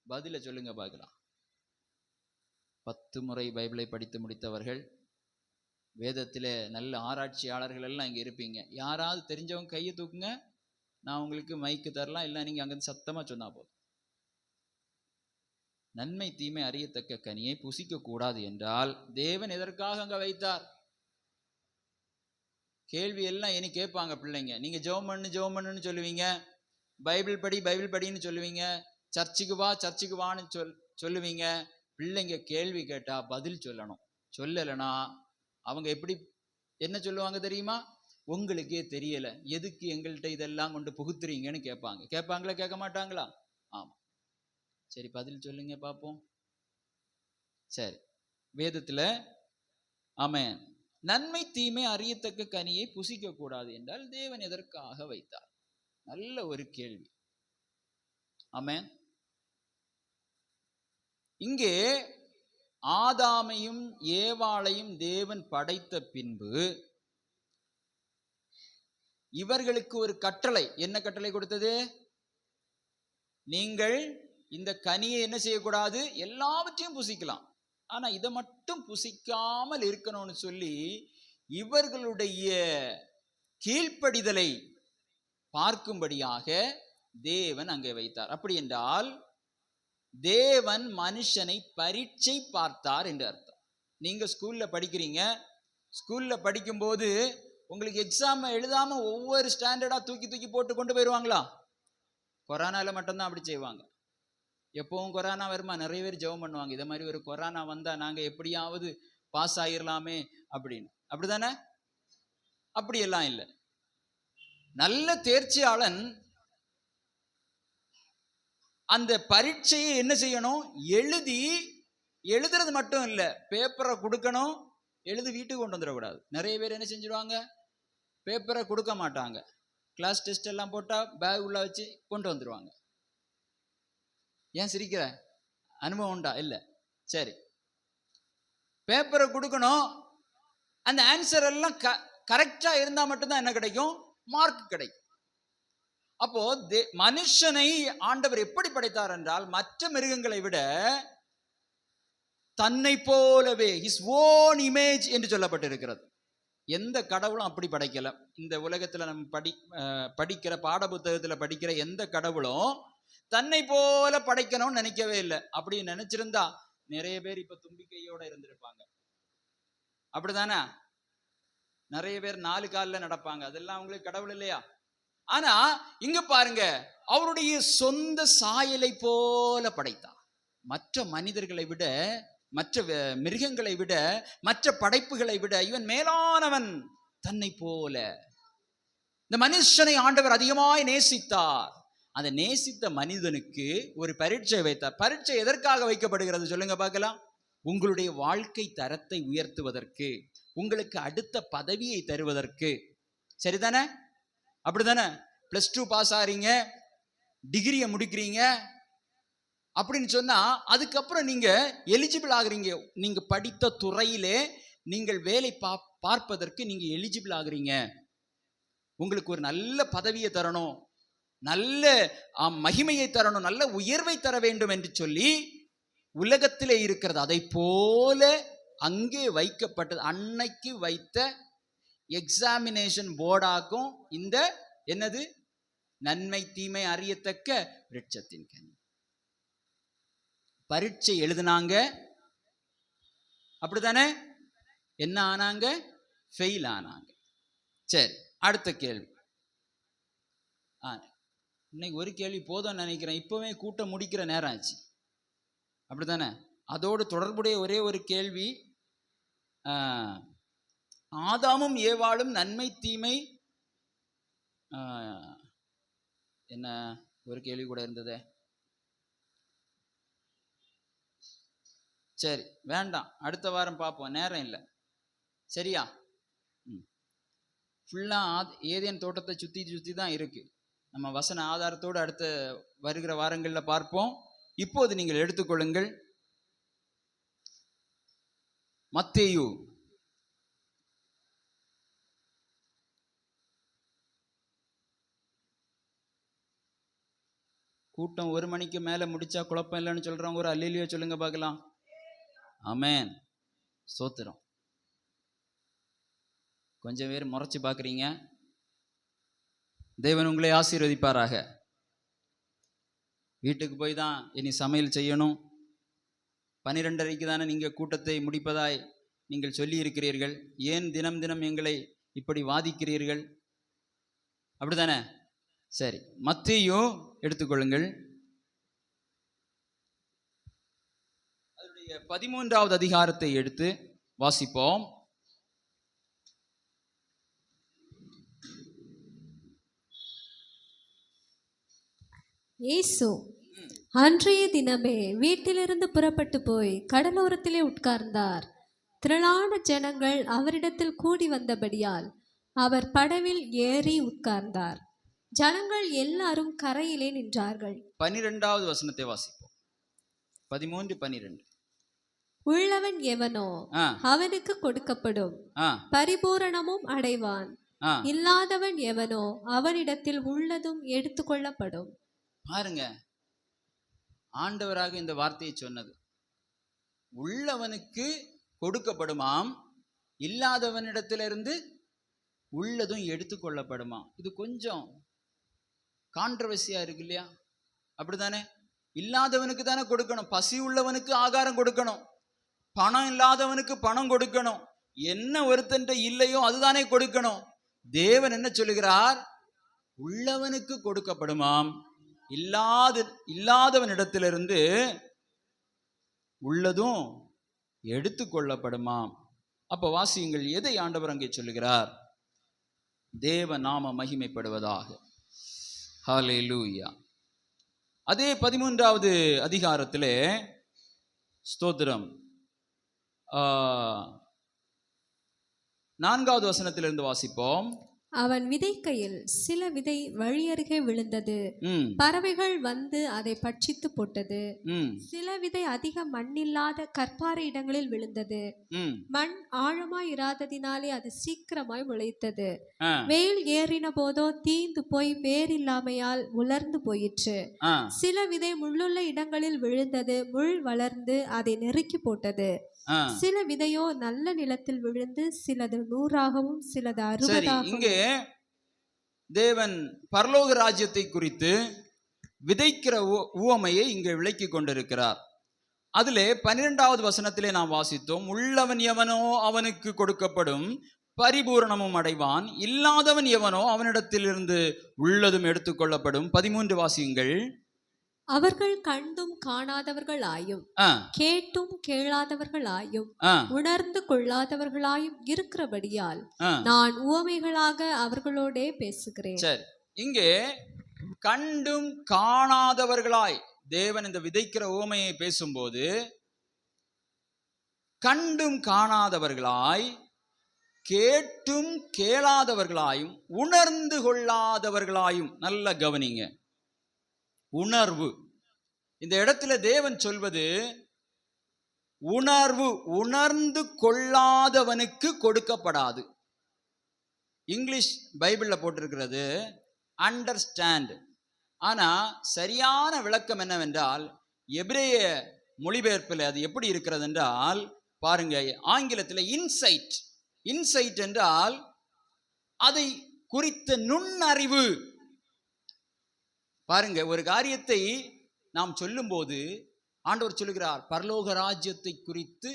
பதில சொல்லுங்க பார்க்கலாம். 10 முறை பைபிளை படித்து முடித்தவர்கள், வேதத்திலே நல்ல ஆராய்ச்சியாளர்கள் எல்லாம் இங்கே இருப்பீங்க. யாராவது தெரிஞ்சவங்க கையை தூக்குங்க, நான் உங்களுக்கு மைக்கு தரலாம், இல்லை நீங்க அங்கிருந்து சத்தமா சொன்னா போதும். நன்மை தீமை அறியத்தக்க கனியை புசிக்க கூடாது என்றால் தேவன் எதற்காக அங்க வைத்தார்? கேள்வி எல்லாம் இனி கேட்பாங்க பிள்ளைங்க. நீங்க ஜெபம் பண்ணுன்னு சொல்லுவீங்க, பைபிள் படின்னு சொல்லுவீங்க, சர்ச்சுக்கு வான்னு சொல்லுவீங்க. பிள்ளைங்க கேள்வி கேட்டா பதில் சொல்லணும். சொல்லலைன்னா அவங்க எப்படி என்ன சொல்லுவாங்க தெரியுமா? உங்களுக்கே தெரியல, எதுக்கு எங்கள்கிட்ட இதெல்லாம் கொண்டு புகுத்துறீங்கன்னு கேட்பாங்க. கேட்பாங்களா கேட்க மாட்டாங்களா? ஆமா. சரி, பதில் சொல்லுங்க பார்ப்போம். சரி, வேதத்துல ஆமென், நன்மை தீமை அறியத்தக்க கனியை புசிக்க கூடாது என்றால் தேவன் எதற்காக வைத்தார்? நல்ல ஒரு கேள்வி. ஆமென். இங்கே ஆதாமையும் ஏவாளையும் தேவன் படைத்த பின்பு இவர்களுக்கு ஒரு கட்டளை. என்ன கட்டளை கொடுத்தது? நீங்கள் இந்த கனியை என்ன செய்யக்கூடாது? எல்லாவற்றையும் புசிக்கலாம், ஆனா இதை மட்டும் புசிக்காமல் இருக்கணும்னு சொல்லி இவர்களுடைய கீழ்ப்படிதலை பார்க்கும்படியாக தேவன் அங்கே வைத்தார். அப்படி என்றால் தேவன் மனுஷனை பரீட்சை பார்த்தார் என்று அர்த்தம். நீங்க ஸ்கூல்ல படிக்கிறீங்க, ஸ்கூல்ல படிக்கும்போது உங்களுக்கு எக்ஸாம் எழுதாம ஒவ்வொரு ஸ்டாண்டர்டா தூக்கி போட்டு கொண்டு போயிடுவாங்களா? கொரோனால மட்டும்தான் அப்படி செய்வாங்க. எப்பவும் கொரோனா வருமா, நிறைய பேர் ஜெபம் பண்ணுவாங்க, இதை மாதிரி ஒரு கொரோனா வந்தா நாங்க எப்படியாவது பாஸ் ஆகிடலாமே அப்படின்னு. அப்படிதானே? அப்படியெல்லாம் இல்லை. நல்ல தேர்ச்சியாளன் அந்த பரீட்சையை என்ன செய்யணும்? எழுதுறது மட்டும் இல்லை, பேப்பரை கொடுக்கணும், எழுதி வீட்டுக்கு கொண்டு வந்துடக்கூடாது. நிறைய பேர் என்ன செஞ்சிடுவாங்க? பேப்பரை கொடுக்க மாட்டாங்க, கிளாஸ் டெஸ்ட் எல்லாம் போட்டா பேக் உள்ள வச்சு கொண்டு வந்துடுவாங்க. ஏன் சிரிக்கிற? அனுபவம் உண்டா? இல்லை. சரி, பேப்பரை கொடுக்கணும், அந்த ஆன்சர் எல்லாம் கரெக்டா இருந்தா மட்டும்தான் என்ன கிடைக்கும்? மார்க் கிடைக்கும். அப்போ மனுஷனை ஆண்டவர் எப்படி படைத்தார் என்றால், மற்ற மிருகங்களை விட தன்னை போலவே his own image என்று சொல்லப்பட்டிருக்கிறது. எந்த கடவுளும் அப்படி படைக்கல. இந்த உலகத்துல நம்ம படிக்கிற பாட புத்தகத்துல படிக்கிற எந்த கடவுளும் தன்னை போல படைக்கணும்னு நினைக்கவே இல்லை. அப்படி நினைச்சிருந்தா நிறைய பேர் இப்ப தும்பிக்கையோட இருந்திருப்பாங்க. அப்படிதானே? நிறைய பேர் 4 காலில் நடப்பாங்க. அதெல்லாம் அவங்களுக்கு கடவுள் இல்லையா? ஆனா இங்க பாருங்க, அவருடைய சொந்த சாயலை போல படைத்தார். மற்ற மனிதர்களை விட, மற்ற மிருகங்களை விட, மற்ற படைப்புகளை விட இவன் மேலானவன். தன்னை போல இந்த மனுஷனை ஆண்டவர் அதிகமாய் நேசித்தார். அந்த நேசித்த மனிதனுக்கு ஒரு பரீட்சை வைத்தார். பரீட்சை எதற்காக வைக்கப்படுகிறது சொல்லுங்க பார்க்கலாம்? உங்களுடைய வாழ்க்கை தரத்தை உயர்த்துவதற்கு, உங்களுக்கு அடுத்த பதவியை தருவதற்கு. சரிதானே? அப்படிதானே? +2 பாஸ் ஆறீங்க, டிகிரியை முடிக்கிறீங்க அப்படின்னு சொன்னா அதுக்கப்புறம் நீங்க எலிஜிபிள் ஆகுறீங்க. நீங்க படித்த துறையிலே நீங்கள் வேலை பார்ப்பதற்கு நீங்க எலிஜிபிள் ஆகுறீங்க. உங்களுக்கு ஒரு நல்ல பதவியை தரணும், நல்ல மகிமையை தரணும், நல்ல உயர்வை தர வேண்டும் என்று சொல்லி உலகத்திலே இருக்கிறது அதை போல அங்கே வைக்கப்பட்டது. அன்னைக்கு வைத்த எக்ஸாமினேஷன் போர்டாக்கும் இந்த என்னது? நன்மை தீமை அறியத்தக்க விருட்சத்தின் கனி. பரீட்சை எழுதினாங்க, அப்படித்தானே? என்ன ஆனாங்க? ஃபெயில் ஆனாங்க. சரி, அடுத்த கேள்வி. இன்னைக்கு ஒரு கேள்வி போதும் நினைக்கிறேன். இப்பவே கூட்டம் முடிக்கிற நேரம் ஆச்சு, அப்படித்தானே? அதோடு தொடர்புடைய ஒரே ஒரு கேள்வி. ஆதாமும் ஏவாளும் நன்மை தீமை என்ன ஒரு கேள்வி கூட இருந்ததே. சரி, வேண்டாம், அடுத்த வாரம் பார்ப்போம், நேரம் இல்லை. சரியா? ஃபுல்லா ஏதேன் தோட்டத்தை சுத்தி தான் இருக்கு. நம்ம வசன ஆதாரத்தோடு அடுத்த வருகிற வாரங்களில் பார்ப்போம். இப்போது நீங்கள் எடுத்துக்கொள்ளுங்கள் மத்தேயு 1 கூட்டம் 1 மணிக்கு மேலே முடிச்சா குழப்பம் இல்லைன்னு சொல்றவங்க ஒரு அல்லேலூயா சொல்லுங்க பார்க்கலாம். ஆமென். ஸ்தோத்திரம். கொஞ்சம் பேர் முறைச்சு பார்க்குறீங்க. தேவன் உங்களை ஆசீர்வதிப்பாராக. வீட்டுக்கு போய் தான் இனி சமையல் செய்யணும். 12:30க்கு தானே நீங்கள் கூட்டத்தை முடிப்பதாய் நீங்கள் சொல்லி இருக்கிறீர்கள். ஏன் தினம் தினம் எங்களை இப்படி வாதிக்கிறீர்கள்? அப்படிதானே? சரி, மத்தேயு எடுத்துக்கொள்ளுங்கள். அதனுடைய 13வது அதிகாரத்தை எடுத்து வாசிப்போம். இயேசு அன்றைய தினமே வீட்டிலிருந்து புறப்பட்டு போய் கடலோரத்திலே உட்கார்ந்தார். திரளான ஜனங்கள் அவரிடத்தில் கூடி வந்தபடியால் அவர் படவில் ஏறி உட்கார்ந்தார். ஜனங்கள் எல்லாரும் கரையிலே நின்றார்கள். 12வது வசனத்தை வாசிப்போம். 13:12. உள்ளவன் எவனோ அவனுக்கு கொடுக்கப்படும், பரிபூரணமும் அடைவான். இல்லாதவன் எவனோ அவனிடத்தில் உள்ளதும் எடுத்துக்கொள்ளப்படும். பாருங்க, ஆண்டவராக இந்த வார்த்தையை சொன்னது. உள்ளவனுக்கு கொடுக்கப்படுமாம், இல்லாதவனிடத்திலிருந்து உள்ளதும் எடுத்துக்கொள்ளப்படுமாம். இது கொஞ்சம் கான்ட்ரவர்சியா இருக்கு இல்லையா? அப்படித்தானே? இல்லாதவனுக்கு தானே கொடுக்கணும். பசி உள்ளவனுக்கு ஆகாரம் கொடுக்கணும். பணம் இல்லாதவனுக்கு பணம் கொடுக்கணும். என்ன ஒருத்தன்ட்ட இல்லையோ அதுதானே கொடுக்கணும். தேவன் என்ன சொல்லுகிறார்? உள்ளவனுக்கு கொடுக்கப்படுமாம், இல்லாதவனிடத்திலிருந்து உள்ளதும் எடுத்துக்கொள்ளப்படுமாம். அப்ப வாசியுங்கள், எதை ஆண்டவர் அங்கே சொல்லுகிறார்? தேவ நாம மகிமைப்படுவதாக. ஹல்லேலூயா. அதே 13வது அதிகாரத்திலே ஸ்தோத்திரம் 4வது வசனத்திலிருந்து வாசிப்போம். அவன் விதைக்கையில் சில விதை வழியருகே விழுந்தது. பறவைகள் வந்து அதை பட்சித்து போட்டது. சில விதை அதிக மண்ணில்லாத கற்பாறை இடங்களில் விழுந்தது. மண் ஆழமாய் இராததினாலே அது சீக்கிரமாய் முளைத்தது. வெயில் ஏறின போதோ தீந்து போய் வேறில்லாமையால் உலர்ந்து போயிற்று. சில விதை முள்ளுள்ள இடங்களில் விழுந்தது. முள் வளர்ந்து அதை நெருக்கி போட்டது. சில விதையோ நல்ல நிலத்தில் விழுந்து சிலது 100ஆகவும் சிலது 60ஆகவும். இங்கே தேவன் பரலோக ராஜ்யத்தை குறித்து விதைக்கிற உவமையை இங்கே விளக்கி கொண்டிருக்கிறார். அதிலே 12வது வசனத்திலே நாம் வாசித்தோம், உள்ளவன் எவனோ அவனுக்கு கொடுக்கப்படும், பரிபூரணமும் அடைவான். இல்லாதவன் எவனோ அவனிடத்திலிருந்து உள்ளதும் எடுத்துக்கொள்ளப்படும். 13 வாசியுங்கள். அவர்கள் கண்டும் காணாதவர்களாயும் கேட்டும் கேளாதவர்களாயும் உணர்ந்து கொள்ளாதவர்களாயும் இருக்கிறபடியால் நான் உவமைகளாக அவர்களோட பேசுகிறேன். சரி, இங்கே கண்டும் காணாதவர்களாய் தேவன் இந்த விதைக்கிற உவமையை பேசும்போது, கண்டும் காணாதவர்களாய், கேட்டும் கேளாதவர்களாயும், உணர்ந்து கொள்ளாதவர்களாயும். நல்ல கவனிங்க, உணர்வு. இந்த இடத்துல தேவன் சொல்வது உணர்வு. உணர்ந்து கொள்ளாதவனுக்கு கொடுக்கப்படாது. இங்கிலீஷ் பைபிள்ல போட்டிருக்கிறது அண்டர்ஸ்டாண்ட். ஆனா சரியான விளக்கம் என்னவென்றால், எபிரேய மொழிபெயர்ப்பில் அது எப்படி இருக்கிறது என்றால், பாருங்க, ஆங்கிலத்தில் இன்சைட். இன்சைட் என்றால் அதை குறித்த நுண்ணறிவு. பாருங்க, ஒரு காரியத்தை நாம் சொல்லும் போது ஆண்டவர் சொல்லுகிறார், பரலோக ராஜ்யத்தை குறித்து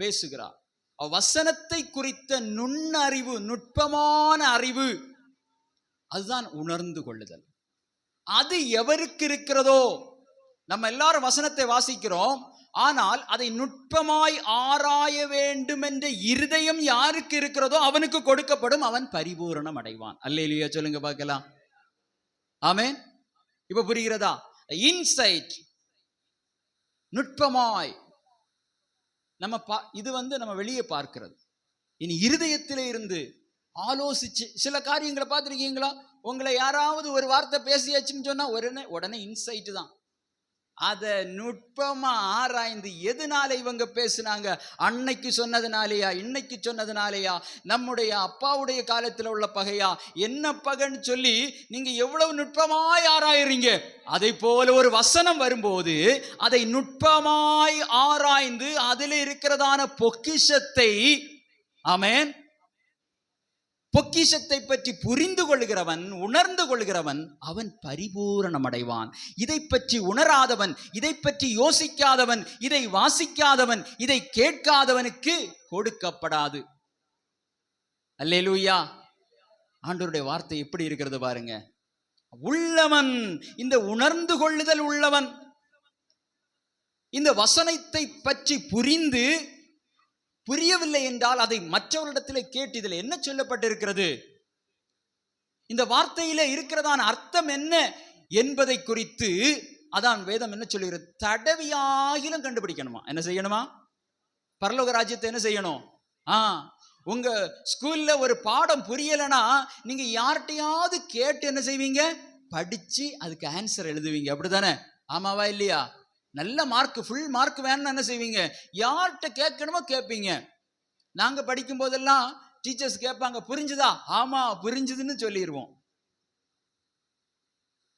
பேசுகிறார். வசனத்தை குறித்த நுண்ணறிவு, நுட்பமான அறிவு, அதுதான் உணர்ந்து கொள்ளுதல். அது எவருக்கு இருக்கிறதோ, நம்ம எல்லாரும் வசனத்தை வாசிக்கிறோம், ஆனால் அதை நுட்பமாய் ஆராய வேண்டும் என்ற இருதயம் யாருக்கு இருக்கிறதோ அவனுக்கு கொடுக்கப்படும், அவன் பரிபூரணம் அடைவான். அல்லேலூயா சொல்லுங்க பார்க்கலாம். ஆமென். இப்ப புரிகிறதா? இன்சைட், நுட்பமாய் நம்ம இது நம்ம வெளியே பார்க்கிறது. இனி இருதயத்திலே இருந்து ஆலோசிச்சு சில காரியங்களை பார்த்துருக்கீங்களா? உங்களை யாராவது ஒரு வார்த்தை பேசியாச்சுன்னு சொன்னா உடனே இன்சைட் தான். அதை நுட்பமா ஆராய்ந்து எதனால இவங்க பேசுனாங்க, அன்னைக்கு சொன்னதுனாலயா இன்னைக்கு சொன்னதுனாலயா, நம்முடைய அப்பாவுடைய காலத்தில் உள்ள பகையா, என்ன பகைன்னு சொல்லி நீங்க எவ்வளவு நுட்பமாய் ஆராயிறீங்க. அதை போல ஒரு வசனம் வரும்போது அதை நுட்பமாய் ஆராய்ந்து அதில் இருக்கிறதான பொக்கிஷத்தை, ஆமென், பொக்கிஷத்தை பற்றி புரிந்து கொள்கிறவன், உணர்ந்து கொள்கிறவன், அவன் பரிபூரணம் அடைவான். இதை பற்றி உணராதவன், இதை பற்றி யோசிக்காதவன், இதை வாசிக்காதவன், இதை கேட்காதவனுக்கு கொடுக்கப்படாது. அல்லேலூயா. ஆண்டவருடைய வார்த்தை எப்படி இருக்கிறது பாருங்க. உள்ளவன், இந்த உணர்ந்து கொள்ளுதல் உள்ளவன், இந்த வசனத்தை பற்றி புரிந்து புரியவில்லை என்றால் அதை மற்றவரிடத்திலே கேட்டு இதில் என்ன சொல்லப்பட்டிருக்கிறது, இந்த வார்த்தையில இருக்கிறதான அர்த்தம் என்ன என்பதை குறித்து அதான் வேதம் என்ன சொல்லுகிறது, தடவியாகிலும் கண்டுபிடிக்கணுமா. என்ன செய்யணுமா? பரலோக ராஜ்யத்தை என்ன செய்யணும்? உங்க ஸ்கூல்ல ஒரு பாடம் புரியலைன்னா நீங்க யார்கிட்டையாவது கேட்டு என்ன செய்வீங்க, படிச்சு அதுக்கு ஆன்சர் எழுதுவீங்க. அப்படித்தானே? ஆமாவா இல்லையா? நல்ல மார்க், ஃபுல் மார்க் வேணும்னு என்ன செய்வீங்க, யார்கிட்ட கேட்கணுமோ கேட்பீங்க. நாங்க படிக்கும் போதெல்லாம் டீச்சர்ஸ் கேட்பாங்க, புரிஞ்சுதா? ஆமா புரிஞ்சுதுன்னு சொல்லிடுவோம்.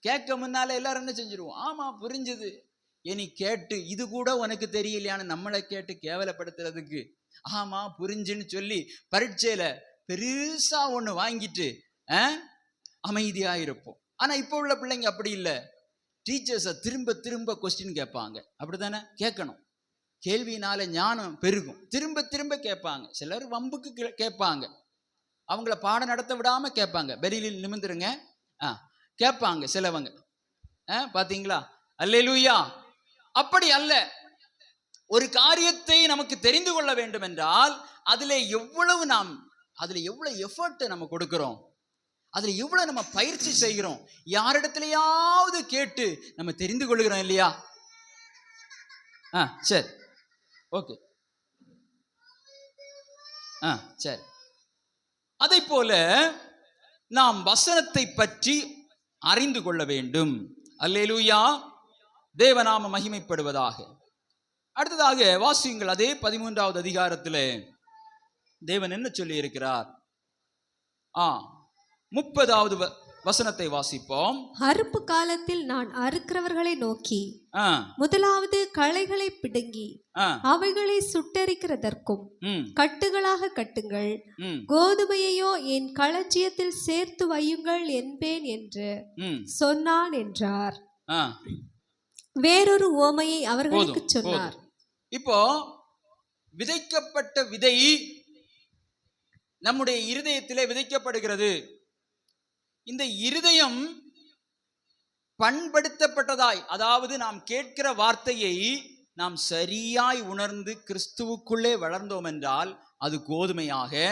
கேட்க முன்னால எல்லாரும் என்ன செஞ்சிருவோம், ஆமா புரிஞ்சுது. இனி கேட்டு இது கூட உனக்கு தெரியலையான்னு நம்மளை கேட்டு கேவலப்படுத்துறதுக்கு ஆமா புரிஞ்சுன்னு சொல்லி பரீட்சையில பெருசா ஒண்ணு வாங்கிட்டு அமைதியா இருப்போம். ஆனா இப்ப உள்ள பிள்ளைங்க அப்படி இல்லை. டீச்சர்ஸை திரும்ப திரும்ப கொஸ்டின் கேட்பாங்க. அப்படித்தானே? கேட்கணும். கேள்வியினால ஞானம் பெருகும். திரும்ப திரும்ப கேட்பாங்க. சிலர் வம்புக்கு கேட்பாங்க, அவங்கள பாடம் நடத்த விடாம கேட்பாங்க. பெரியில் நிமிந்துருங்க கேட்பாங்க சிலவங்க. பாத்தீங்களா? அல்லேலூயா. அப்படி அல்ல. ஒரு காரியத்தை நமக்கு தெரிந்து கொள்ள வேண்டும் என்றால் அதுல எவ்வளவு எஃபர்ட் நம்ம கொடுக்கிறோம், அதுல எவ்வளவு நம்ம பயிற்சி செய்கிறோம், யாரிடத்திலேயாவது கேட்டு நம்ம தெரிந்து கொள்கிறோம் இல்லையா? சரி, ஓகே, சரி. அதை போல நாம் வசனத்தை பற்றி அறிந்து கொள்ள வேண்டும். அல்லேலூயா. தேவநாம மகிமைப்படுவதாக. அடுத்ததாக வாசியுங்கள். அதே 13வது அதிகாரத்தில் தேவன் என்ன சொல்லி இருக்கிறார்? 30வது வசனத்தை வாசிப்போம். அறுப்பு காலத்தில் நான் அறுக்கிறவர்களை நோக்கி முதலாவது களைகளை பிடுங்கி அவைகளை சுட்டெரிக்கிறதற்கும் கட்டுகளாக கட்டுங்கள், கோதுமையையோ என் களஞ்சியத்தில் சேர்த்து வையுங்கள் என்பேன் என்று சொன்னான் என்றார். வேறொரு உவமையை அவர்களுக்கு சொன்னார். இப்போ விதைக்கப்பட்ட விதை நம்முடைய இருதயத்திலே விதைக்கப்படுகிறது. இந்த இருதயம் பண்படுத்தப்பட்டதாய், அதாவது நாம் கேட்கிற வார்த்தையை நாம் சரியாய் உணர்ந்து கிறிஸ்துவுக்குள்ளே வளர்ந்தோம் என்றால் அது கோதுமையாக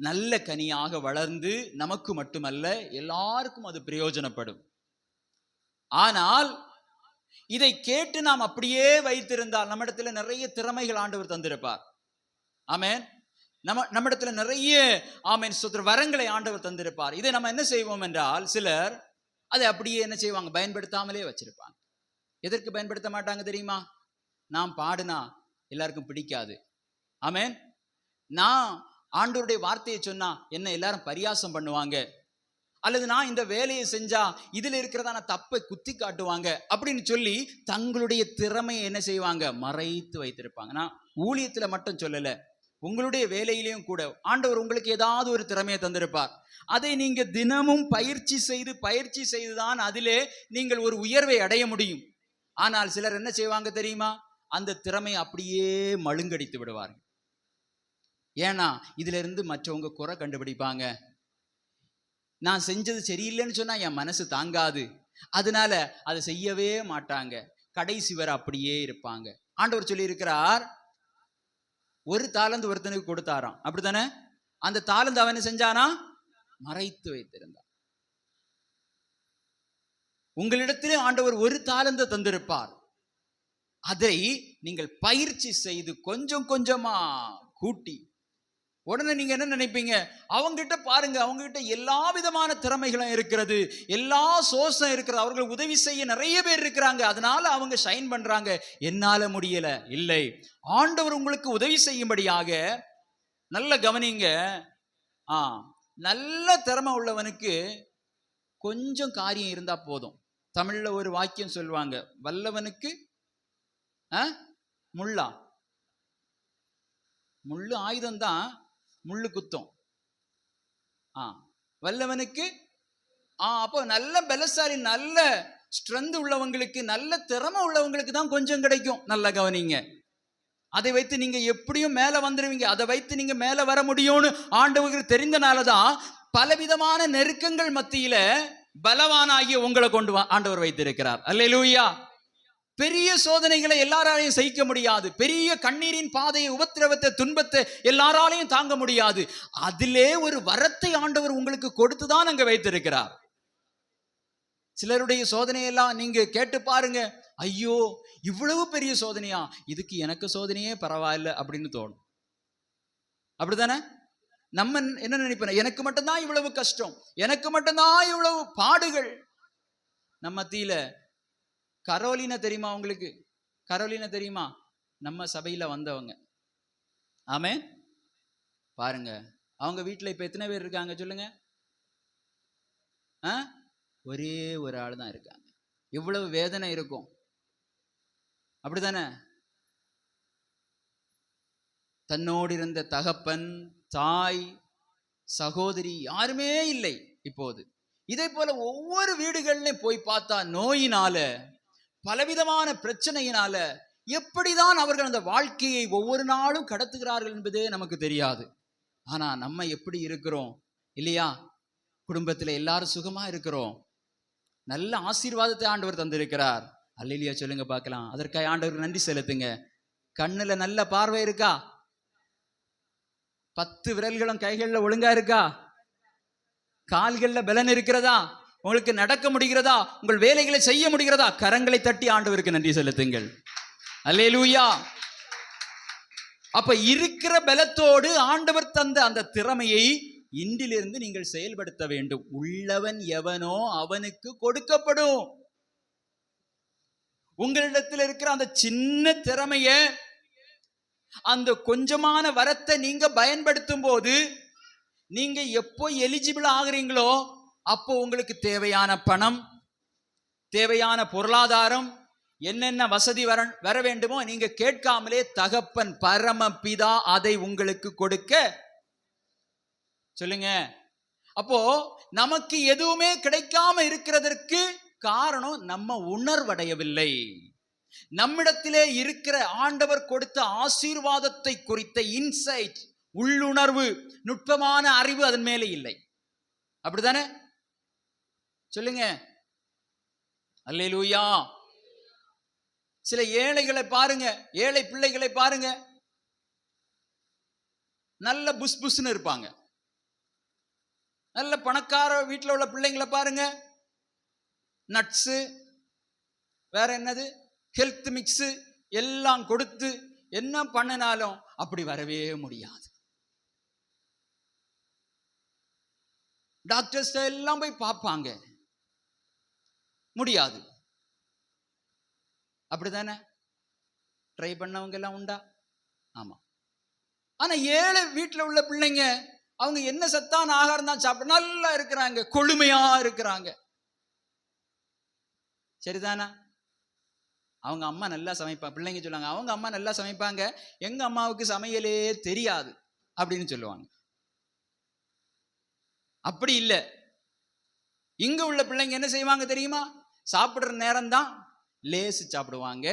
நல்ல கனியாக வளர்ந்து நமக்கு மட்டுமல்ல எல்லாருக்கும் அது பிரயோஜனப்படும். ஆனால் இதை கேட்டு நாம் அப்படியே வைத்திருந்தால், நம்மிடத்துல நிறைய திறமைகள் ஆண்டவர் தந்திருப்பார். ஆமென். நம்மிடத்துல நிறைய வரங்களை ஆண்டவர் தந்திருப்பார். இதை நம்ம என்ன செய்வோம் என்றால், சிலர் அதை அப்படியே என்ன செய்வாங்க, பயன்படுத்தாமலே வச்சிருப்பாங்க. எதற்கு பயன்படுத்த மாட்டாங்க தெரியுமா? நாம் பாடுனா எல்லாருக்கும் பிடிக்காது. ஆமென். நான் ஆண்டவருடைய வார்த்தையை சொன்னா என்ன எல்லாரும் பரியாசம் பண்ணுவாங்க, அல்லது நான் இந்த வேலையை செஞ்சா இதுல இருக்கிறதான தப்பை குத்தி காட்டுவாங்க அப்படின்னு சொல்லி தங்களுடைய திறமையை என்ன செய்வாங்க, மறைத்து வைத்திருப்பாங்க. நான் ஊழியத்துல மட்டும் சொல்லல, உங்களுடைய வேலையிலையும் கூட ஆண்டவர் உங்களுக்கு ஏதாவது ஒரு திறமையை தந்திருப்பார். அதை நீங்க தினமும் பயிற்சி செய்துதான் அதிலே நீங்கள் ஒரு உயர்வை அடைய முடியும். ஆனால் சிலர் என்ன செய்வாங்க தெரியுமா, அந்த திறமையை அப்படியே மழுங்கடித்து விடுவார்கள். ஏன்னா இதுல இருந்து மற்றவங்க குறை கண்டுபிடிப்பாங்க. நான் செஞ்சது சரியில்லைன்னு சொன்னா என் மனசு தாங்காது, அதனால அதை செய்யவே மாட்டாங்க. கடைசி வரை அப்படியே இருப்பாங்க. ஆண்டவர் சொல்லி இருக்கிறார், ஒரு தாலந்து ஒருத்தனுக்கு கொடுத்தாராம். அப்படித்தானே? அந்த தாலந்து அவன் செஞ்சானா, மறைத்து வைத்திருந்தான். உங்களிடத்திலே ஆண்டவர் ஒரு தாலந்து தந்திருப்பார். அதை நீங்கள் பயிற்சி செய்து கொஞ்சம் கொஞ்சமா கூட்டி உடனே நீங்க என்ன நினைப்பீங்க? அவங்ககிட்ட பாருங்க, அவங்ககிட்ட எல்லா விதமான திறமைகளும் இருக்கிறது, எல்லா சோர்ஸும் இருக்கிறது, அவர்கள் உதவி செய்ய நிறைய பேர் இருக்கிறாங்க, அதனால அவங்க ஷைன் பண்றாங்க, என்னால முடியல. இல்லை, ஆண்டவர் உங்களுக்கு உதவி செய்யும்படியாக. நல்ல கவனிங்க. நல்ல திறமை உள்ளவனுக்கு கொஞ்சம் காரியம் இருந்தா போதும். தமிழ்ல ஒரு வாக்கியம் சொல்லுவாங்க, வல்லவனுக்கு முள்ளா, முள்ளு ஆயுதம் தான், முள்ளு குத்தம். வல்லவனுக்கு அப்போ நல்ல பலசாலி, நல்ல ஸ்ட்ரென்த் உள்ளவங்களுக்கு, நல்ல திறமை உள்ளவங்களுக்கு தான் கொஞ்சம் கிடைக்கும். நல்ல கவனிங்க. அதை வைத்து நீங்க எப்படியும் மேல வந்துடுவீங்க, அதை வைத்து நீங்க மேல வர முடியும்னு ஆண்டவருக்கு தெரிந்தனாலதான் பலவிதமான நெருக்கங்கள் மத்தியில பலவானாகிய உங்களை கொண்டு ஆண்டவர் வைத்திருக்கிறார். அல்லேலூயா. பெரிய சோதனைகளை எல்லாராலையும் சகிக்க முடியாது, பெரிய கண்ணீரின் பாதையை, உபத்திரவத்தை, துன்பத்தை எல்லாராலையும் தாங்க முடியாது. அதிலே ஒரு வரத்தை ஆண்டவர் உங்களுக்கு கொடுத்துதான் அங்க வைத்திருக்கிறார். சிலருடைய சோதனையெல்லாம் நீங்க கேட்டு பாருங்க, ஐயோ இவ்வளவு பெரிய சோதனையா, இதுக்கு எனக்கு சோதனையே பரவாயில்ல அப்படின்னு தோணும். அப்படித்தானே? நம்ம என்ன நினைப்போம்? எனக்கு மட்டும்தான் இவ்வளவு கஷ்டம், எனக்கு மட்டும்தான் இவ்வளவு பாடுகள். நம்ம மத்தியில கரோலினா தெரியுமா உங்களுக்கு? கரோலினா தெரியுமா? நம்ம சபையில வந்தவங்க. ஆமென். பாருங்க, அவங்க வீட்டுல இப்ப எத்தனை பேர் இருக்காங்க சொல்லுங்க? ஒரே ஒரு ஆள் தான் இருக்காங்க. எவ்வளவு வேதனை இருக்கும், அப்படித்தானே? தன்னோடு இருந்த தகப்பன், தாய், சகோதரி யாருமே இல்லை இப்போது. இதே போல ஒவ்வொரு வீடுகள்லையும் போய் பார்த்தா நோயினால, பலவிதமான பிரச்சனையினால எப்படிதான் அவர்கள் அந்த வாழ்க்கையை ஒவ்வொரு நாளும் கடத்துகிறார்கள் என்பதே நமக்கு தெரியாது. ஆனா நம்ம எப்படி இருக்கிறோம் இல்லையா? குடும்பத்தில் எல்லாரும் சுகமா இருக்கிறோம், நல்ல ஆசீர்வாதத்தை ஆண்டவர் தந்திருக்கிறார். அல்லேலூயா சொல்லுங்க பார்க்கலாம். அதற்காக ஆண்டவருக்கு நன்றி செலுத்துங்க. கண்ணுல நல்ல பார்வை இருக்கா? 10 விரல்களும் கைகள்ல ஒழுங்கா இருக்கா? கால்கள்ல பலன் இருக்கிறதா? உங்களுக்கு நடக்க முடிகிறதா? உங்கள் வேலைகளை செய்ய முடிகிறதா? கரங்களை தட்டி ஆண்டவருக்கு நன்றி செலுத்துங்கள். அல்லேலூயா. அப்ப இருக்கிற பலத்தோடு ஆண்டவர் தந்த அந்த திறமையை இன்றிலிருந்து நீங்கள் செயல்படுத்த வேண்டும். உள்ளவன் எவனோ அவனுக்கு கொடுக்கப்படும். உங்களிடத்தில் இருக்கிற அந்த சின்ன திறமைய, அந்த கொஞ்சமான வரத்தை நீங்க பயன்படுத்தும் போது, நீங்க எப்போ எலிஜிபிள் ஆகுறீங்களோ அப்போ உங்களுக்கு தேவையான பணம், தேவையான பொருளாதாரம், என்னென்ன வசதி வர வேண்டுமோ நீங்க கேட்காமலே தகப்பன் பரமபிதா அதை உங்களுக்கு கொடுக்க சொல்லுங்க. அப்போ நமக்கு எதுவுமே கிடைக்காம இருக்கிறதற்கு காரணம் நம்ம உணர்வடையவில்லை. நம்மிடத்திலே இருக்கிற ஆண்டவர் கொடுத்த ஆசீர்வாதத்தை குறித்த இன்சைட், உள்ளுணர்வு, நுட்பமான அறிவு அதன் மேலே இல்லை. அப்படித்தானே? சொல்லுங்க. அல்லேலூயா. சில ஏழைகளை பாருங்க, ஏழை பிள்ளைகளை பாருங்க, நல்ல புஸ் புஸ்ன்னு இருப்பாங்க. நல்ல பணக்கார வீட்டில் உள்ள பிள்ளைங்களை பாருங்க, நட்ஸு, வேற என்னது, ஹெல்த் மிக்ஸு எல்லாம் கொடுத்து என்ன பண்ணினாலும் அப்படி வரவே முடியாது. டாக்டர்ஸ் எல்லாம் போய் பார்ப்பாங்க, முடியாது. அப்படித்தானே? ட்ரை பண்ணவங்க எல்லாம் உண்டா? ஆமா. ஆனா ஏழை வீட்டில் உள்ள பிள்ளைங்க, அவங்க என்ன சத்தான ஆகாரம் தான் சாப்பிட நல்லா இருக்கிறாங்க, கொழுமையா இருக்கிறாங்க. சரிதானா? அவங்க அம்மா நல்லா சமைப்பாங்க. பிள்ளைங்க சொல்லுவாங்க, அவங்க அம்மா நல்லா சமைப்பாங்க, எங்க அம்மாவுக்கு சமையலே தெரியாது அப்படின்னு சொல்லுவாங்க. அப்படி இல்லை. இங்க உள்ள பிள்ளைங்க என்ன செய்வாங்க தெரியுமா? சாப்பிடுற நேரம் தான் லேசு சாப்பிடுவாங்க,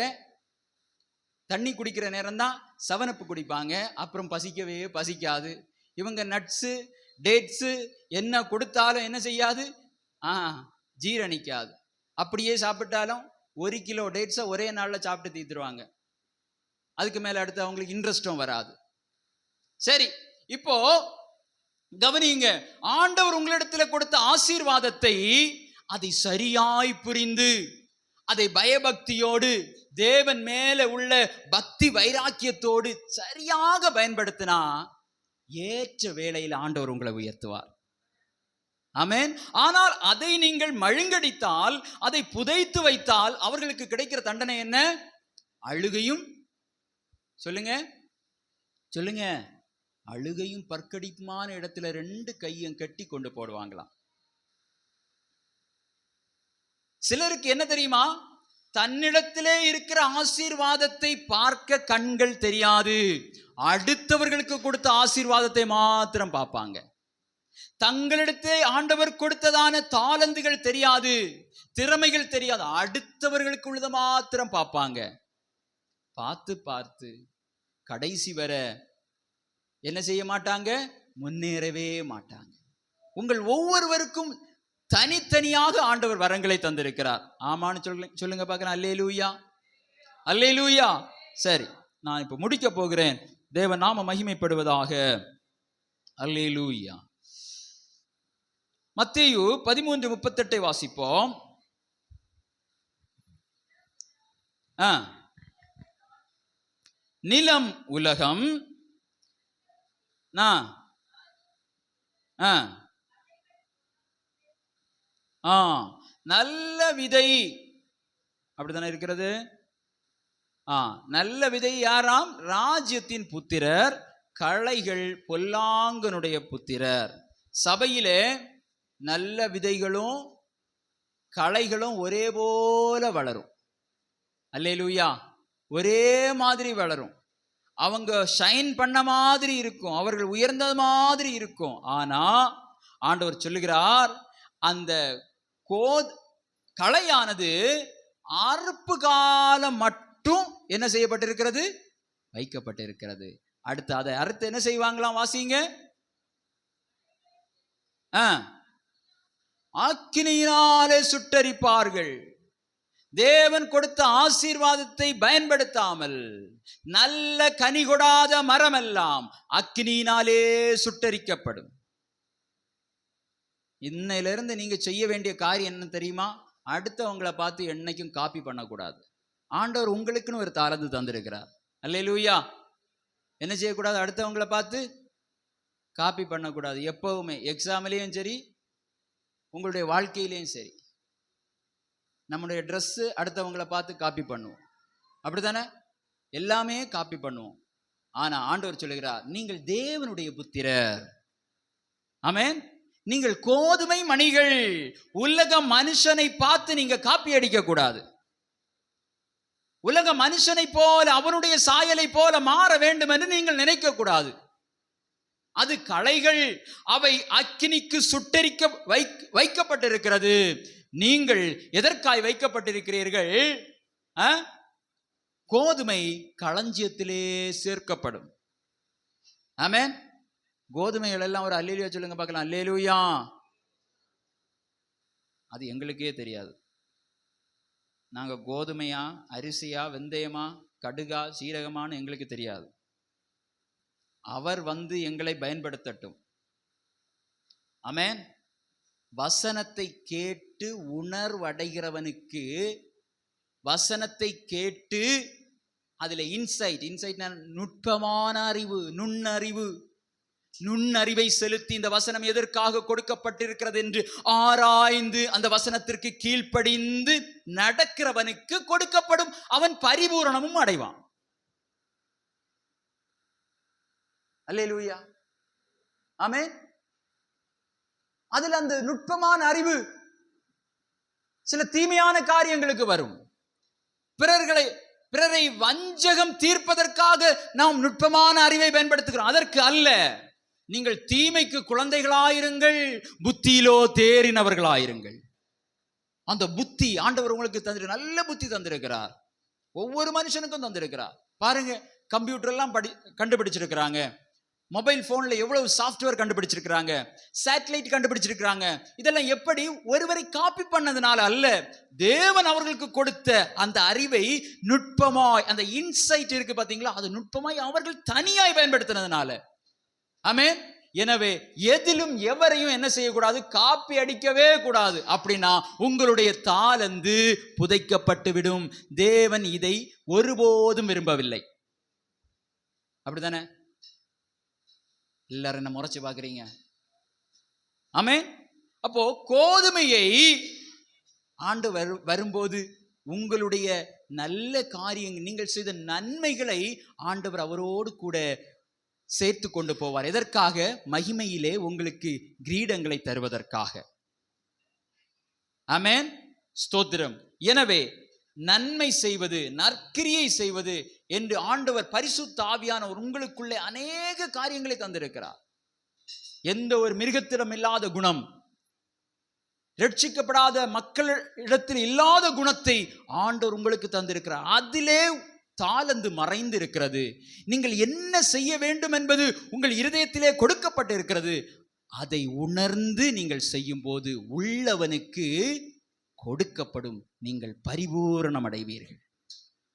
தண்ணி குடிக்கிற நேரம் தான் 7up குடிப்பாங்க, அப்புறம் பசிக்கவே பசிக்காது. இவங்க நட்ஸு, டேட்ஸு என்ன கொடுத்தாலும் என்ன செய்யாது? ஜீரணிக்காது. அப்படியே சாப்பிட்டாலும் 1 கிலோ டேட்ஸை ஒரே நாளில் சாப்பிட்டு தீர்த்துருவாங்க. அதுக்கு மேலே அடுத்து அவங்களுக்கு இன்ட்ரெஸ்டும் வராது. சரி, இப்போ கவனிங்க. ஆண்டவர் உங்களிடத்தில் கொடுத்த ஆசீர்வாதத்தை அதை சரியாய் புரிந்து, அதை பயபக்தியோடு, தேவன் மேல உள்ள பக்தி வைராக்கியத்தோடு சரியாக பயன்படுத்தினா ஏற்ற வேளையில் ஆண்டவர் உங்களை உயர்த்துவார். ஆமென். ஆனால் அதை நீங்கள் மழுங்கடித்தால், அதை புதைத்து வைத்தால் அவர்களுக்கு கிடைக்கிற தண்டனை என்ன? அழுகையும், சொல்லுங்க சொல்லுங்க, அழுகையும் பற்கடிப்புமான இடத்துல 2 கையும் கட்டி கொண்டு போடுவாங்களாம். சிலருக்கு என்ன தெரியுமா? தன்னிடத்திலே இருக்கிற ஆசீர்வாதத்தை பார்க்க கண்கள் தெரியாது, அடுத்தவர்களுக்கு கொடுத்த ஆசீர்வாதத்தை மாத்திரம் பார்ப்பாங்க. தங்களிடத்தே ஆண்டவர் கொடுத்ததான தாளந்துகள் தெரியாது, திறமைகள் தெரியாது, அடுத்தவர்களுக்கு உள்ளதை மாத்திரம் பார்ப்பாங்க. பார்த்து பார்த்து கடைசி வர என்ன செய்ய மாட்டாங்க? முன்னேறவே மாட்டாங்க. உங்கள் ஒவ்வொருவருக்கும் தனித்தனியாக ஆண்டவர் வரங்களை தந்திருக்கிறார். ஆமான்னு சொல்லுங்க பார்க்கிறேன். அல்லேலூயா, அல்லேலூயா. சரி, நான் இப்ப முடிக்க போகிறேன். தேவ நாம மகிமைப்படுவதாக. அல்லேலூயா. மத்தேயு 13:38 வாசிப்போம். நிலம் உலகம் நல்ல விதை அப்படித்தானே இருக்கிறது. நல்ல விதை யாராம்? ராஜ்யத்தின் புத்திரர், களைகள் பொல்லாங்கனுடைய புத்திரர். சபையிலே நல்ல விதைகளும் களைகளும் ஒரே போல வளரும். அல்லேலூயா. ஒரே மாதிரி வளரும். அவங்க ஷைன் பண்ண மாதிரி இருக்கும், அவர்கள் உயர்ந்த மாதிரி இருக்கும். ஆனா ஆண்டவர் சொல்லுகிறார், அந்த களையானது அறுப்பு காலம் மட்டும் என்ன செய்யப்பட்டிருக்கிறது? வைக்கப்பட்டிருக்கிறது. அடுத்து அதை அறுத்து என்ன செய்வாங்களாம்? வாசிங்க. அக்கினியினாலே சுட்டரிப்பார்கள். தேவன் கொடுத்த ஆசீர்வாதத்தை பயன்படுத்தாமல் நல்ல கனி கொடாத மரம் எல்லாம் அக்கினியினாலே சுட்டரிக்கப்படும். இன்னையிலிருந்து நீங்க செய்ய வேண்டிய காரியம் என்ன தெரியுமா? அடுத்தவங்களை பார்த்து என்னைக்கும் காப்பி பண்ணக்கூடாது. ஆண்டவர் உங்களுக்குன்னு ஒரு தாளந்து தந்திருக்கிறார். அல்லேலூயா. என்ன செய்யக்கூடாது? அடுத்தவங்களை பார்த்து காப்பி பண்ணக்கூடாது. எப்பவுமே எக்ஸாம்லேயும் சரி, உங்களுடைய வாழ்க்கையிலையும் சரி. நம்முடைய ட்ரெஸ்ஸு அடுத்தவங்களை பார்த்து காப்பி பண்ணுவோம், அப்படித்தானே? எல்லாமே காப்பி பண்ணுவோம். ஆனா ஆண்டவர் சொல்லுகிறார், நீங்கள் தேவனுடைய புத்திரர். ஆமென். நீங்கள் கோதுமை மணிகள். உலக மனுஷனை பார்த்து நீங்க காப்பி அடிக்க கூடாது. உலக மனுஷனை போல, அவனுடைய சாயலை போல மாற வேண்டும் என்று நீங்கள் நினைக்க கூடாது. அது களைகள், அவை அக்கினிக்கு சுட்டரிக்க வைக்கப்பட்டிருக்கிறது. நீங்கள் எதற்காய் வைக்கப்பட்டிருக்கிறீர்கள்? கோதுமை களஞ்சியத்திலே சேர்க்கப்படும். ஆமென். கோதுமைகள் எல்லாம் ஒரு அல்லேலூயா சொல்லுங்க பார்க்கலாம். அல்லேலூயா. அது எங்களுக்கே தெரியாது. நாங்க கோதுமையா, அரிசியா, வெந்தயமா, கடுகா, சீரகமானு எங்களுக்கு தெரியாது. அவர் வந்து எங்களை பயன்படுத்தட்டும். ஆமென். வசனத்தை கேட்டு உணர்வடைகிறவனுக்கு, வசனத்தை கேட்டு அதுல இன்சைட் நுட்பமான அறிவு, நுண்ணறிவை செலுத்தி இந்த வசனம் எதற்காக கொடுக்கப்பட்டிருக்கிறது என்று ஆராய்ந்து அந்த வசனத்திற்கு கீழ்ப்படிந்து நடக்கிறவனுக்கு கொடுக்கப்படும். அவன் பரிபூரணமும் அடைவான். அல்லேலூயா. ஆமென். அதுல அந்த நுட்பமான அறிவு சில தீமையான காரியங்களுக்கு வரும். பிறரை வஞ்சகம் தீர்ப்பதற்காக நாம் நுட்பமான அறிவை பயன்படுத்துகிறோம். அதற்கு அல்ல. நீங்கள் தீமைக்கு குழந்தைகளாயிருங்கள், புத்தியிலோ தேறினவர்களாயிருங்கள். அந்த புத்தி ஆண்டவர் உங்களுக்கு தந்திரு, நல்ல புத்தி தந்திருக்கிறார். ஒவ்வொரு மனுஷனுக்கும் தந்திருக்கிறார். பாருங்க, கம்ப்யூட்டர் எல்லாம் கண்டுபிடிச்சிருக்கிறாங்க. மொபைல் போன்ல எவ்வளவு சாஃப்ட்வேர் கண்டுபிடிச்சிருக்கிறாங்க, சேட்டலைட் கண்டுபிடிச்சிருக்கிறாங்க. இதெல்லாம் எப்படி? ஒருவரை காப்பி பண்ணதுனால அல்ல, தேவன் அவர்களுக்கு கொடுத்த அந்த அறிவை நுட்பமாய், அந்த இன்சைட் இருக்கு பாத்தீங்களா, அது நுட்பமாய் அவர்கள் தனியாய் பயன்படுத்தினதுனால. ஆமென். எனவே எதிலும் எவரையும் என்ன செய்யக்கூடாது? காப்பி அடிக்கவே கூடாது. அப்படின்னா உங்களுடைய தாளந்து புதைக்கப்பட்டு விடும். தேவன் இதை ஒருபோதும் விரும்பவில்லை. அப்படித்தானே? எல்லாரும் என்ன முறைச்சு பார்க்குறீங்க? ஆமென். அப்போ கோதுமையை ஆண்டு வரும்போது உங்களுடைய நல்ல காரியங்கள், நீங்கள் செய்த நன்மைகளை ஆண்டவர் அவரோடு கூட சேர்த்து கொண்டு போவார். எதற்காக? மகிமையிலே உங்களுக்கு கிரீடங்களை தருவதற்காக. ஆமென், ஸ்தோத்திரம். எனவே நன்மை செய்வது, நற்கிரியை செய்வது என்று ஆண்டவர் பரிசுத்த ஆவியானவர் உங்களுக்குள்ளே அநேக காரியங்களை தந்திருக்கிறார். எந்த ஒரு மிருகத்திடம் இல்லாத குணம், ரட்சிக்கப்படாத மக்களிடத்தில் இல்லாத குணத்தை ஆண்டவர் உங்களுக்கு தந்திருக்கிறார். அதிலே தாளந்து மறைந்து இருக்கிறது. நீங்கள் என்ன செய்ய வேண்டும் என்பது உங்கள் இருதயத்திலே கொடுக்கப்பட்டிருக்கிறது. அதை உணர்ந்து நீங்கள் செய்யும் போது உள்ளவனுக்கு கொடுக்கப்படும், நீங்கள் பரிபூரணம் அடைவீர்கள்.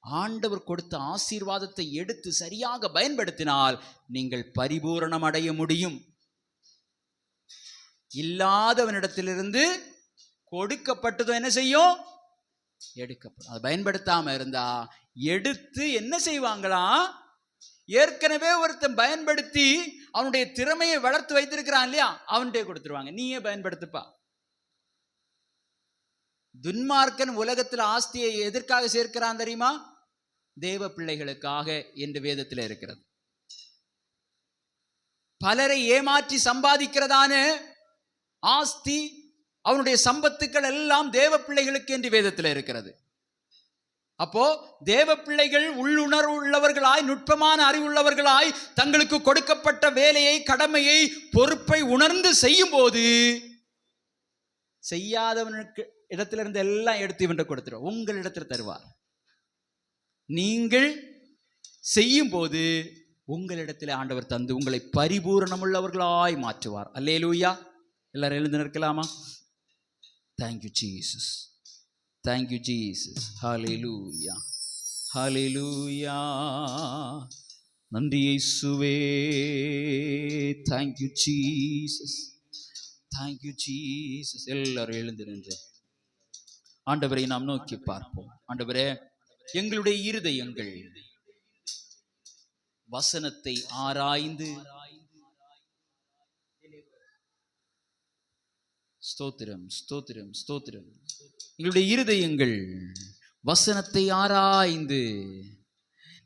ஆண்டவர் கொடுத்த ஆசீர்வாதத்தை எடுத்து சரியாக பயன்படுத்தினால் நீங்கள் பரிபூரணம் அடைய முடியும். இல்லாதவனிடத்திலிருந்து கொடுக்கப்பட்டதும் என்ன செய்யும்? எடுக்கப்படும். அதை பயன்படுத்தாம இருந்தா எடுத்து என்ன செய்வாங்களா? ஏற்கனவே ஒருத்தன் பயன்படுத்தி அவனுடைய திறமையை வளர்த்து வைத்திருக்கிறான் இல்லையா, அவன்கிட்ட கொடுத்துருவாங்க. நீயே பயன்படுத்துப்பா. துன்மார்க்கன் உலகத்தில் ஆஸ்தியை எதற்காக சேர்க்கிறான் தெரியுமா? தேவ பிள்ளைகளுக்காக என்று வேதத்தில் இருக்கிறது. பலரை ஏமாற்றி சம்பாதிக்கிறதான ஆஸ்தி, அவனுடைய சம்பத்துக்கள் எல்லாம் தேவ பிள்ளைகளுக்கு என்று வேதத்தில் இருக்கிறது. அப்போ தேவ பிள்ளைகள் உள்ளுணர்வு உள்ளவர்களாய், நுட்பமான அறிவுள்ளவர்களாய், தங்களுக்கு கொடுக்கப்பட்ட வேலையை, கடமையை, பொறுப்பை உணர்ந்து செய்யும் போது செய்யாதவனுக்கு இடத்திலிருந்து எல்லாம் எடுத்து இவன் கொடுத்துருவார், உங்களிடத்தில் தருவார். நீங்கள் செய்யும் போது உங்களிடத்தில் ஆண்டவர் தந்து உங்களை பரிபூரணமுள்ளவர்களாய் மாற்றுவார். அல்லேலூயா. எல்லாரும் எழுந்து நிற்கலாமா? Thank you Jesus, thank you Jesus. ஹல்லேலூயா, ஹல்லேலூயா. நன்றி இயேசுவே. Thank you Jesus, thank you Jesus. எல்லாரும் எழுந்து நின்று ஆண்டவரை நாம் நோக்கி பார்ப்போம். ஆண்டவரே, எங்களுடைய இருதயங்கள் வசனத்தை ஆராய்ந்து, ஸ்தோத்திரம் ஸ்தோத்திரம் ஸ்தோத்திரம், எங்களுடைய இருதயங்கள் வசனத்தை ஆராய்ந்து,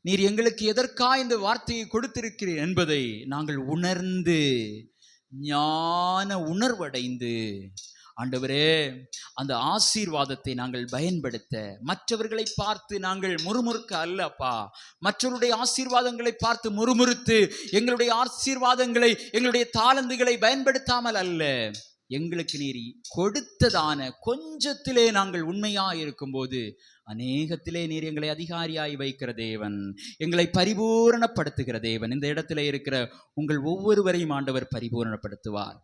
நீர் எங்களுக்கு எதற்காக இந்த வார்த்தையை கொடுத்திருக்கிறீர் என்பதை நாங்கள் உணர்ந்து, ஞான உணர்வடைந்து, ஆண்டவரே, அந்த ஆசீர்வாதத்தை நாங்கள் பயன்படுத்த, மற்றவர்களை பார்த்து நாங்கள் முறுமுறுக்க அல்லப்பா, மற்றவருடைய ஆசீர்வாதங்களை பார்த்து முறுமுறுத்து எங்களுடைய ஆசீர்வாதங்களை, எங்களுடைய தாளந்துகளை பயன்படுத்தாமல் அல்ல, எங்களுக்கு நீர் கொடுத்ததான கொஞ்சத்திலே நாங்கள் உண்மையாக இருக்கும்போது அநேகத்திலே நீர் எங்களை அதிகாரியாய் வைக்கிற தேவன், எங்களை பரிபூரணப்படுத்துகிற தேவன். இந்த இடத்துல இருக்கிற உங்கள் ஒவ்வொருவரையும் ஆண்டவர் பரிபூரணப்படுத்துவார்.